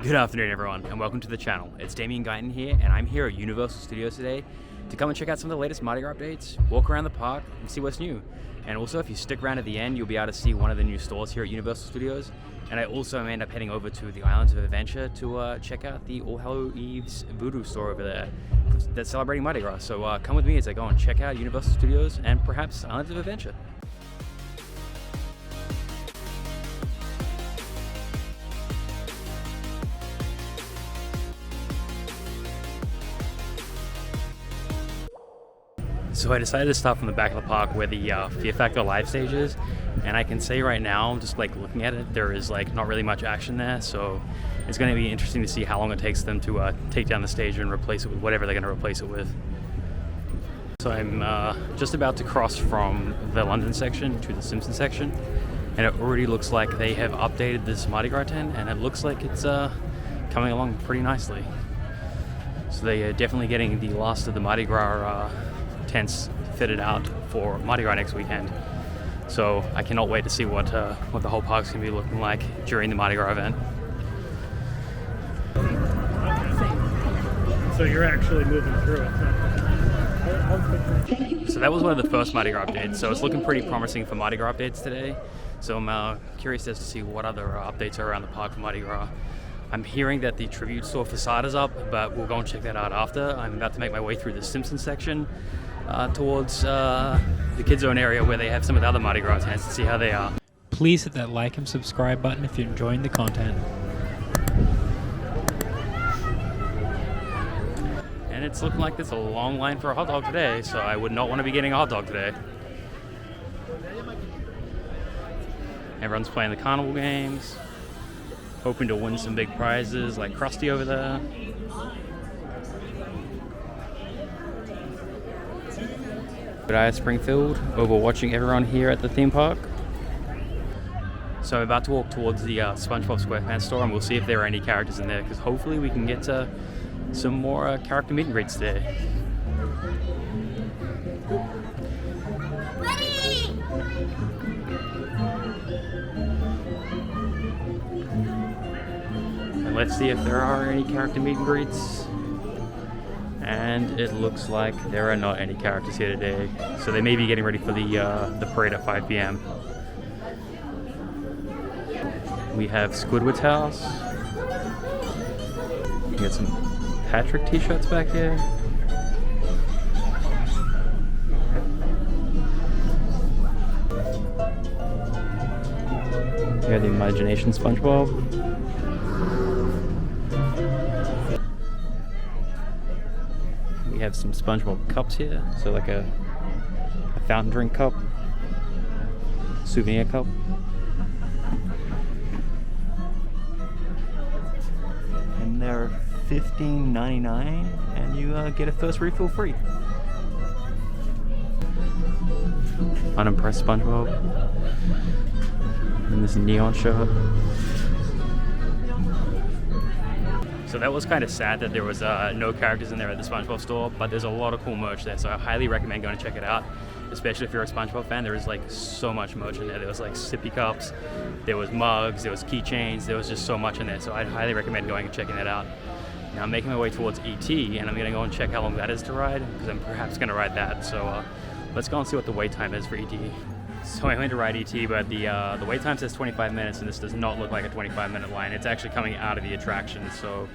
Good afternoon everyone and welcome to the channel. It's Damien here and I'm here at Universal Studios today to come and check out some of the latest Mardi Gras updates, walk around the park and see what's new. And also if you stick around at the end you'll be able to see one of the new stores here at Universal Studios. And I also end up heading over to the Islands of Adventure to check out the All Hallows Eve's voodoo store over there that's celebrating Mardi Gras. So come with me as I go and check out Universal Studios and perhaps Islands of Adventure. So I decided to start from the back of the park where the Fear Factor live stage is, and I can say right now, just like looking at it, there is like not really much action there, so it's going to be interesting to see how long it takes them to take down the stage and replace it with whatever they're going to replace it with. So I'm just about to cross from the London section to the Simpson section, and it already looks like they have updated this Mardi Gras tent, and it looks like it's coming along pretty nicely. So they are definitely getting the last of the Mardi Gras tents fitted out for Mardi Gras next weekend. So I cannot wait to see what the whole park's gonna be looking like during the Mardi Gras event. So you're actually moving through it. So that was one of the first Mardi Gras updates. So it's looking pretty promising for Mardi Gras updates today. So I'm curious as to see what other updates are around the park for Mardi Gras. I'm hearing that the tribute store facade is up, but we'll go and check that out after. I'm about to make my way through the Simpsons section towards the Kids Zone area where they have some of the other Mardi Gras tents to see how they are. Please hit that like and subscribe button if you're enjoying the content. And it's looking like there's a long line for a hot dog today, so I would not want to be getting a hot dog today. Everyone's playing the carnival games, hoping to win some big prizes like Krusty over there. But I at Springfield, over watching everyone here at the theme park. So I'm about to walk towards the SpongeBob SquarePants store and we'll see if there are any characters in there, because hopefully we can get some more character meet and greets today. And let's see if there are any character meet and greets. And it looks like there are not any characters here today, so they may be getting ready for the parade at 5 p.m. We have Squidward's house. We got some Patrick t-shirts back here. We have the Imagination SpongeBob. We have some SpongeBob cups here, so like a fountain drink cup, souvenir cup. And they're $15.99 and you get a first refill free. Unimpressed SpongeBob. And this neon shirt. So that was kind of sad that there was no characters in there at the SpongeBob store, but there's a lot of cool merch there, so I highly recommend going to check it out, especially if you're a SpongeBob fan. There is like so much merch in there. There was like sippy cups, there was mugs, there was keychains, there was just so much in there, so I'd highly recommend going and checking that out. Now I'm making my way towards ET, and I'm going to go and check how long that is to ride, because I'm perhaps going to ride that, so let's go and see what the wait time is for ET. So I went to ride ET, but the wait time says 25 minutes, and this does not look like a 25-minute line. It's actually coming out of the attraction, so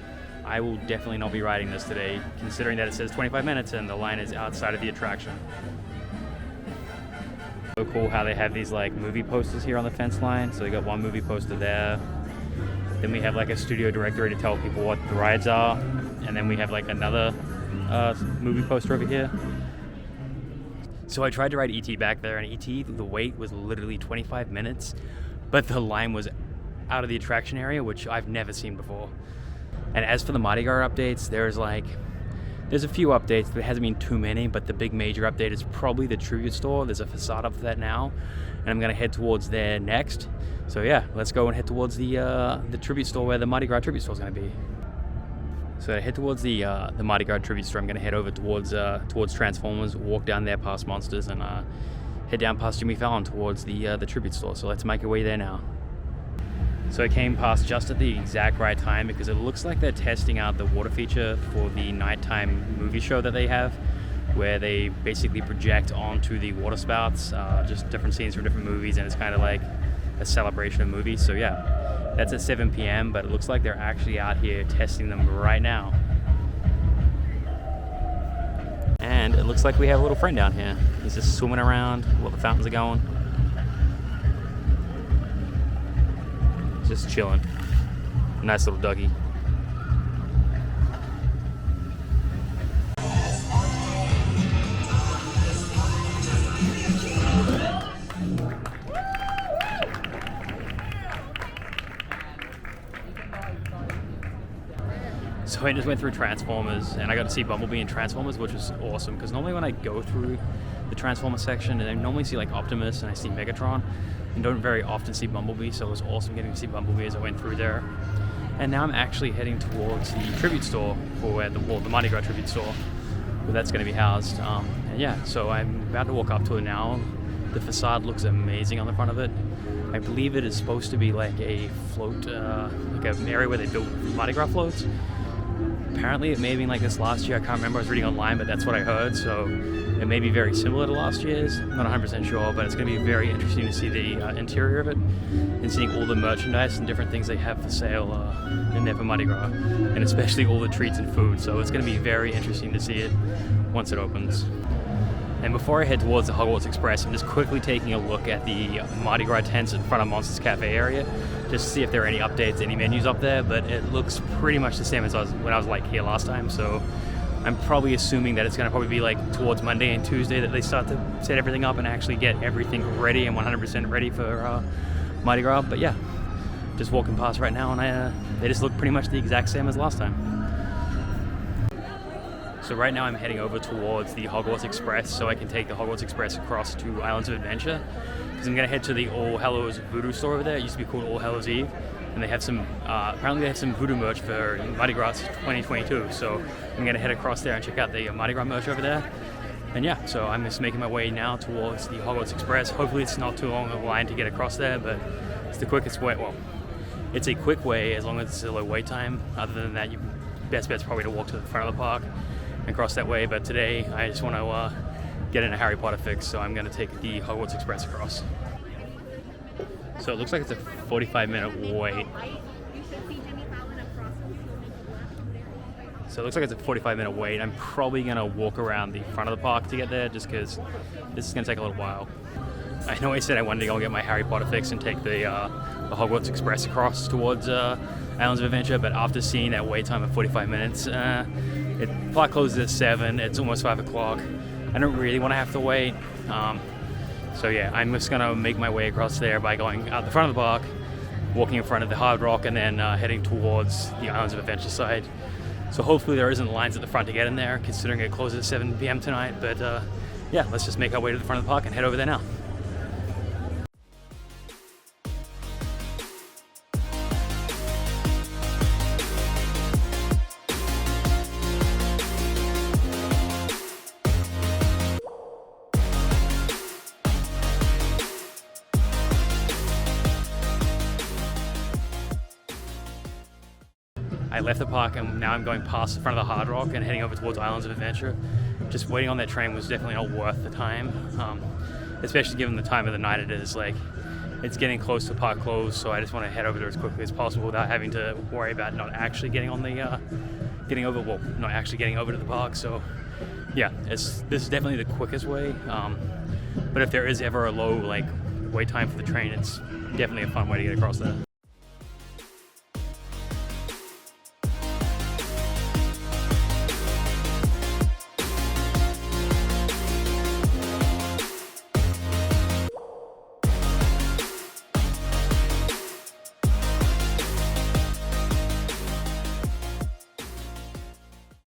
I will definitely not be riding this today, considering that it says 25 minutes and the line is outside of the attraction. So cool how they have these like movie posters here on the fence line. So they got one movie poster there. Then we have like a studio directory to tell people what the rides are. And then we have like another movie poster over here. So I tried to ride ET back there, and ET, the wait was literally 25 minutes, but the line was out of the attraction area, which I've never seen before. And as for the Mardi Gras updates, there's a few updates. There hasn't been too many, but the big major update is probably the tribute store. There's a facade up for that now, and I'm gonna head towards there next. So yeah, let's go and head towards the tribute store where the Mardi Gras tribute store is gonna be. So I head towards the Mardi Gras tribute store. I'm gonna head over towards Transformers, walk down there past Monsters, and head down past Jimmy Fallon towards the tribute store. So let's make our way there now. So I came past just at the exact right time because it looks like they're testing out the water feature for the nighttime movie show that they have, where they basically project onto the water spouts, just different scenes from different movies, and it's kind of like a celebration of movies. So yeah, that's at 7 p.m., but it looks like they're actually out here testing them right now. And it looks like we have a little friend down here. He's just swimming around while the fountains are going. Just chilling. Nice little doggy. So I just went through Transformers, and I got to see Bumblebee in Transformers, which was awesome, because normally when I go through the Transformers section, and I normally see like Optimus and I see Megatron, and don't very often see Bumblebee, so it was awesome getting to see Bumblebee as I went through there. And now I'm actually heading towards the tribute store for the Mardi Gras tribute store, where that's going to be housed. And yeah, so I'm about to walk up to it now. The facade looks amazing on the front of it. I believe it is supposed to be like a float, like an area where they built Mardi Gras floats. Apparently it may have been like this last year. I can't remember. I was reading online, but that's what I heard. So it may be very similar to last year's. I'm not 100% sure, but it's going to be very interesting to see the interior of it and seeing all the merchandise and different things they have for sale in there for Mardi Gras, and especially all the treats and food. So it's going to be very interesting to see it once it opens. And before I head towards the Hogwarts Express, I'm just quickly taking a look at the Mardi Gras tents in front of Monsters Cafe area, just to see if there are any updates, any menus up there, but it looks pretty much the same as when I was like here last time, so I'm probably assuming that it's going to probably be like towards Monday and Tuesday that they start to set everything up and actually get everything ready and 100% ready for Mardi Gras. But yeah, just walking past right now, and they just look pretty much the exact same as last time. So right now I'm heading over towards the Hogwarts Express so I can take the Hogwarts Express across to Islands of Adventure, because I'm going to head to the All Hallows Voodoo store over there. It used to be called All Hallows Eve, and they have some, apparently they have some voodoo merch for Mardi Gras 2022, so I'm going to head across there and check out the Mardi Gras merch over there. And yeah, so I'm just making my way now towards the Hogwarts Express. Hopefully it's not too long of a line to get across there, but it's the quickest way. Well, it's a quick way as long as it's a low wait time. Other than that, your best bet's probably to walk to the front of the park and cross that way, but today I just want to get in a Harry Potter fix, so I'm going to take the Hogwarts Express across. So it looks like it's a 45-minute wait. So it looks like it's a 45-minute wait. I'm probably going to walk around the front of the park to get there, just because this is going to take a little while. I know I said I wanted to go get my Harry Potter fix and take the Hogwarts Express across towards Islands of Adventure, but after seeing that wait time of 45 minutes, the park closes at 7, it's almost 5 o'clock. I don't really want to have to wait. So yeah, I'm just going to make my way across there by going out the front of the park, walking in front of the Hard Rock, and then heading towards the Islands of Adventure side. So hopefully there isn't lines at the front to get in there, considering it closes at 7 p.m. tonight. But yeah, let's just make our way to the front of the park and head over there now. I left the park and now I'm going past the front of the Hard Rock and heading over towards Islands of Adventure. Just waiting on that train was definitely not worth the time, especially given the time of the night it is. Like, it's getting close to park close, so I just want to head over there as quickly as possible without having to worry about not actually getting on the, not actually getting over to the park. So yeah, this is definitely the quickest way. But if there is ever a low wait time for the train, it's definitely a fun way to get across there.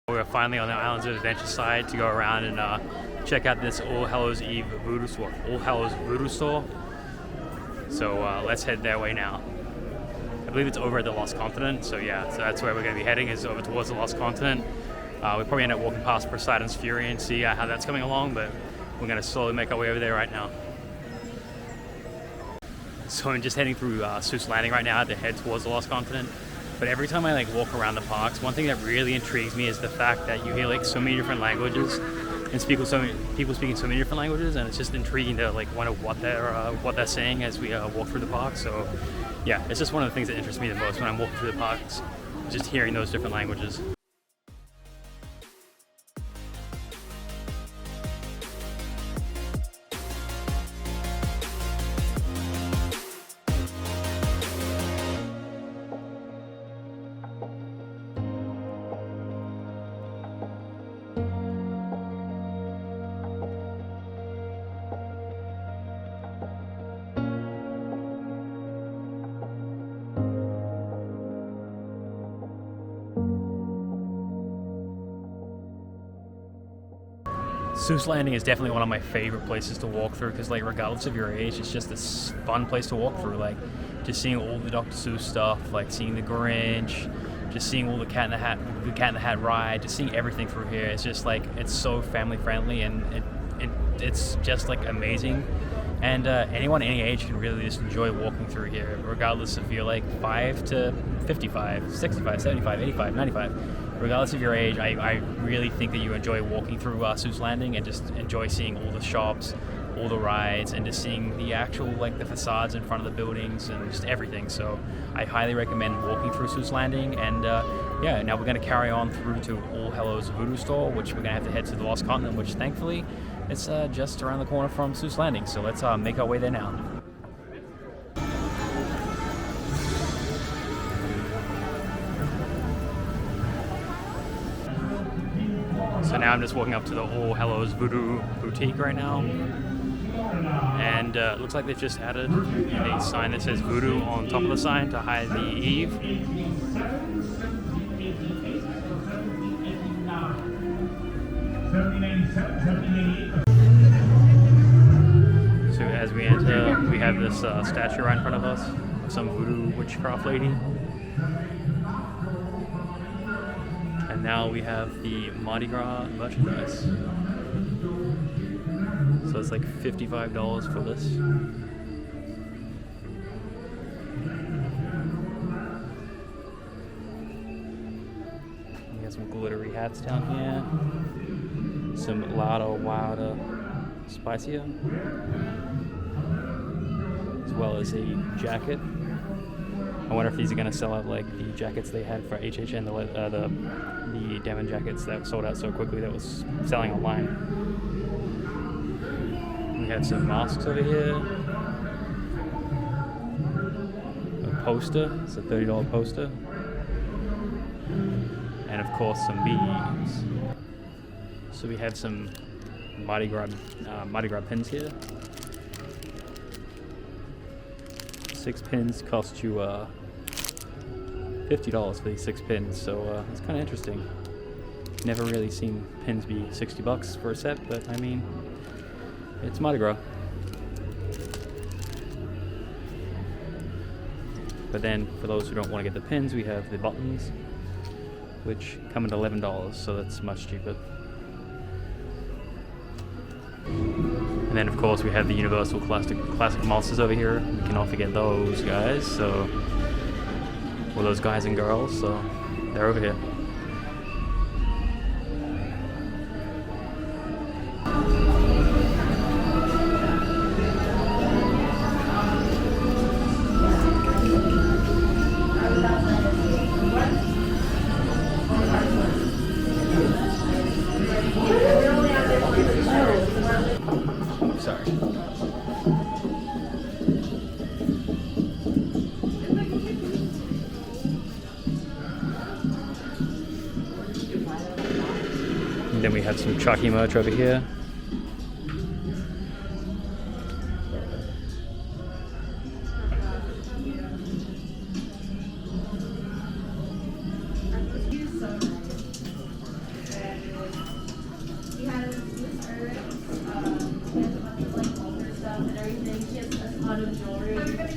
We're finally on the Islands of Adventure side to go around and check out this All Hallows Eve Voodoo store. All Hallows Voodoo store. So let's head that way now. I believe it's over at the Lost Continent. So yeah, so that's where we're going to be heading, is over towards the Lost Continent. We probably end up walking past Poseidon's Fury and see how that's coming along, but we're going to slowly make our way over there right now. So I'm just heading through Seuss Landing right now to head towards the Lost Continent. But every time I like walk around the parks, one thing that really intrigues me is the fact that you hear like so many different languages and people speaking so many different languages, and it's just intriguing to like wonder what they're saying as we walk through the park. So yeah, it's just one of the things that interests me the most when I'm walking through the parks, just hearing those different languages. Seuss Landing is definitely one of my favorite places to walk through because, like, regardless of your age, it's just this fun place to walk through. Like, just seeing all the Dr. Seuss stuff, like seeing the Grinch, just seeing all the Cat in the Hat ride, just seeing everything through here. It's just like it's so family friendly, and it's just like amazing. And anyone any age can really just enjoy walking through here, regardless if you're like 5 to 55, 65, 75, 85, 95. Regardless of your age, I really think that you enjoy walking through Seuss Landing and just enjoy seeing all the shops, all the rides, and just seeing the actual, like, the facades in front of the buildings and just everything. So I highly recommend walking through Seuss Landing. And yeah, now we're going to carry on through to All Hallows Voodoo Store, which we're going to have to head to the Lost Continent, which thankfully it's just around the corner from Seuss Landing. So let's make our way there now. So now I'm just walking up to the All Hallows Voodoo Boutique right now. And it looks like they've just added a sign that says Voodoo on top of the sign to hide the Eve. So as we enter, we have this statue right in front of us of some voodoo witchcraft lady. And now we have the Mardi Gras merchandise. So it's like $55 for this. We got some glittery hats down here. Some louder, wilder, spicier. As well as a jacket. I wonder if these are going to sell out like the jackets they had for HHN, the Damien jackets that sold out so quickly that was selling online. We have some masks over here. A poster, it's a $30 poster. And of course some beads. So we have some Mardi Gras pins here. 6 pins cost you $50 for these 6 pins, so it's kind of interesting. Never really seen pins be $60 for a set, but I mean, it's Mardi Gras. But then, for those who don't want to get the pins, we have the buttons, which come at $11, so that's much cheaper. And then, of course, we have the Universal Classic Monsters over here. We cannot forget those guys, so... Well, those guys and girls, so they're over here. Then we have some Chucky merch over here.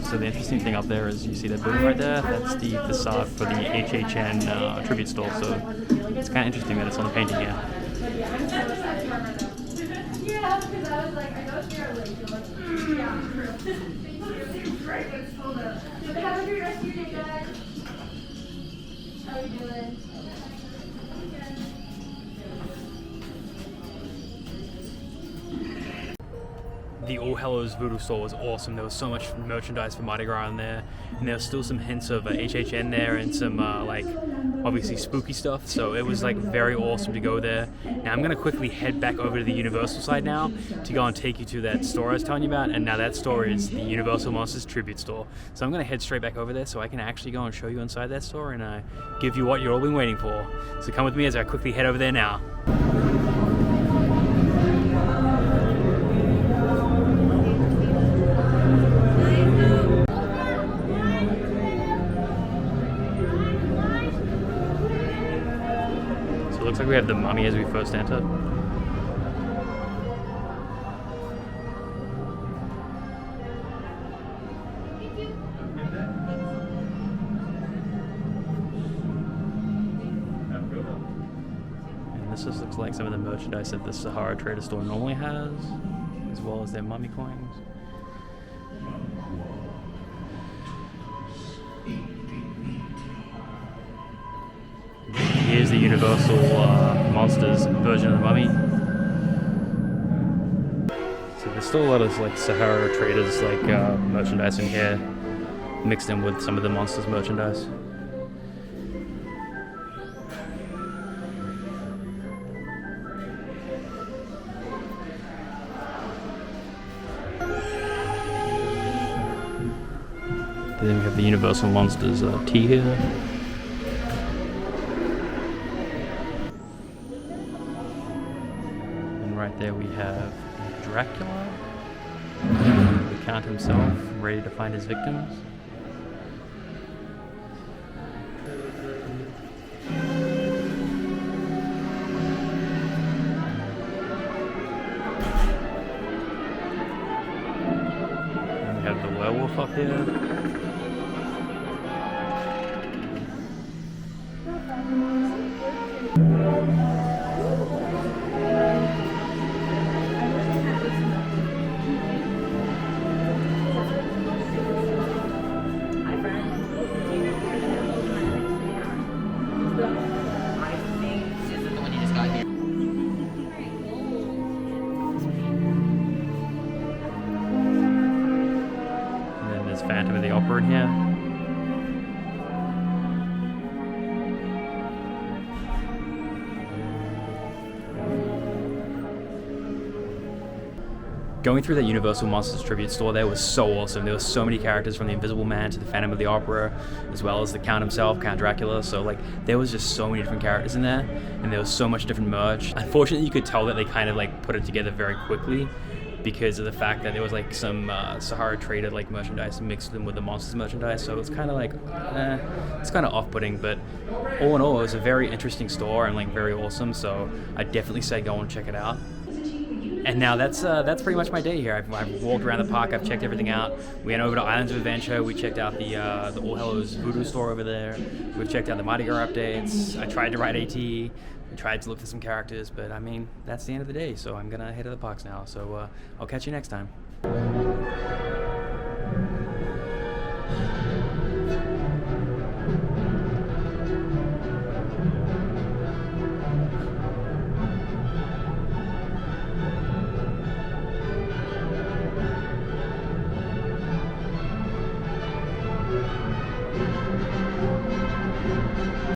So the interesting thing up there is you see that building right there, that's the facade for the HHN tribute store, so it's kind of interesting that it's on the painting here. Yeah, because I was like, I know you're late. You're like, yeah, true. It's great, but it's cold out. So have a great rest of your day, guys. How are you doing? The All Hallows Voodoo store was awesome. There was so much merchandise for Mardi Gras in there, and there was still some hints of HHN there and some like obviously spooky stuff. So it was like very awesome to go there. Now I'm gonna quickly head back over to the Universal side now to go and take you to that store I was telling you about. And now that store is the Universal Monsters Tribute store. So I'm gonna head straight back over there so I can actually go and show you inside that store and give you what you've all been waiting for. So come with me as I quickly head over there now. Looks like we have the mummy as we first enter. And this just looks like some of the merchandise that the Sahara Trader store normally has, as well as their mummy coins. Here's the Universal Monsters version of the mummy. So there's still a lot of like Sahara Traders like merchandise in here, mixed in with some of the Monsters merchandise. Then we have the Universal Monsters tea here. Right there we have Dracula, the Count himself, ready to find his victims. And we have the werewolf up here. Phantom of the Opera in here. Going through that Universal Monsters Tribute store there was so awesome. There were so many characters, from the Invisible Man to the Phantom of the Opera, as well as the Count himself, Count Dracula. So like there was just so many different characters in there, and there was so much different merch. Unfortunately, you could tell that they kind of like put it together very quickly, because of the fact that there was like some Sahara Trader like merchandise mixed in with the Monsters merchandise, so it's kind of like it's kind of off-putting. But all in all, it was a very interesting store and like very awesome. So I definitely say go and check it out. And now that's pretty much my day here. I've walked around the park. I've checked everything out. We went over to Islands of Adventure. We checked out the All Hallows Voodoo store over there. We've checked out the Mardi Gras updates. I tried to ride AT. I tried to look for some characters, but I mean, that's the end of the day, so I'm gonna head to the parks now. So I'll catch you next time.